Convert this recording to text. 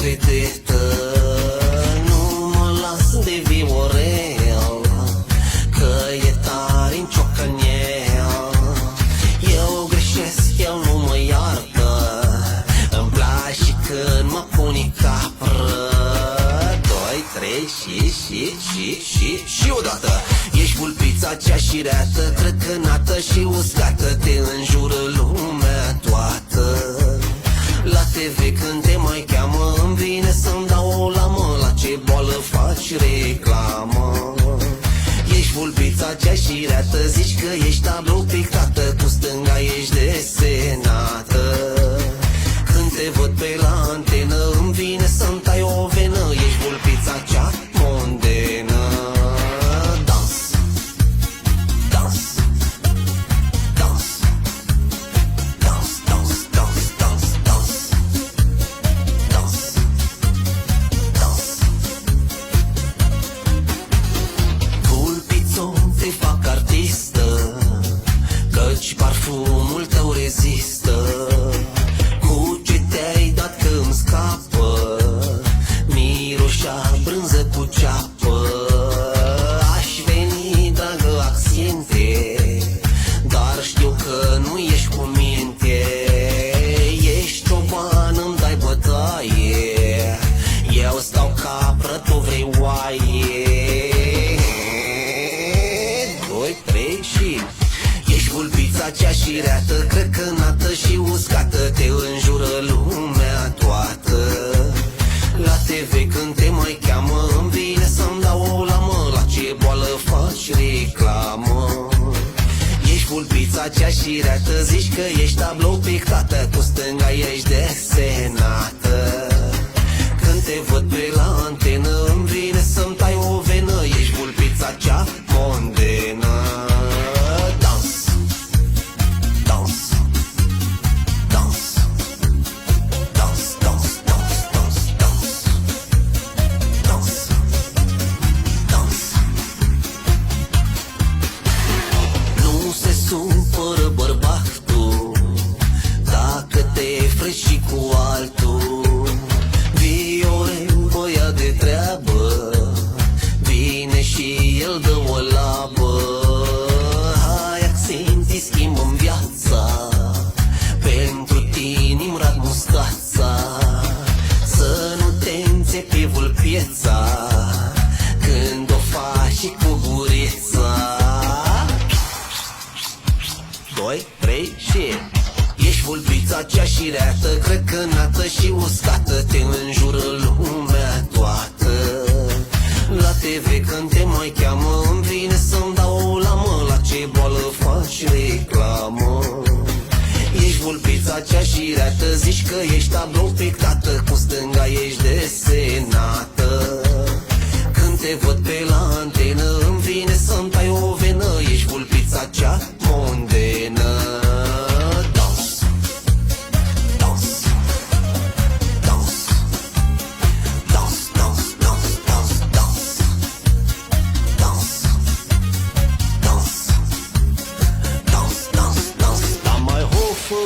vedetă. Nu mă las de viorel, că e tare în ciocănel. Eu greșesc, el nu mă iartă, îmi place când mă pune capră. 2, 3 și odată. Ești vulpița cea șireată, crăcănată și uscată, te înjură lumea toată. La TV când te mai cheamă, îmi vine să-mi dau o lamă. La ce boală faci reclamă? Ești vulpița cea șireată, zici că ești tablou pictată, cu stânga ești desenată. Când te văd pe la antenă, îmi vine să-mi tai o venă. Ești vulpița cea mondenă. Dans, dans, dans, dans, dans, dans, dans, dans, dans, dans. Vulpițo, te fac artistă, căci parfumul tău rezistă. Cu ce te-ai dat că îmi scapă, miroșea brânză cu ceapă. Aș veni, dragă accente, dar știu că nu ești cu minte. Ești cioban, îmi dai bătaie, eu stau capră, tu vrei oaie. 2, 3 și... Ești vulpița cea șireată, crăcănată și uscată, te înjură lumea toată. La TV când te mai cheamă, îmi vine să-mi dau o lamă. La ce boală faci reclamă? Ești vulpița cea șireată, zici că ești tablou pictată, cu stânga ești desenată. Când te văd pe la antenă, îmi vine să-mi tai o venă. Ești vulpița cea mondenă. Supără bărbatul dacă te freci și cu altul. Viorel, băiat de treabă, vine și el dă o labă. Hai, accenti, schimbă-mi viața, pentru tine-mi rad mustața. Să nu te înțepi vulpieța când o faci și cu gurița. 2, 3 și... Ești vulpița cea șireată, crăcănată și uscată, te înjură lumea toată. La TV când te mai cheamă, îmi vine să-mi dau o lamă. La ce boală faci reclamă? Ești vulpița cea șireată, zici că ești tablou pictată, cu stânga ești desenată. Când te văd pe la antenă, îmi vine să-mi tai o venă. Ești vulpița cea mondenă. Dans, dans, dans, dans, dans, dans, dans, dans, dans, dans, dans, dans, dans, dans, mai hofă.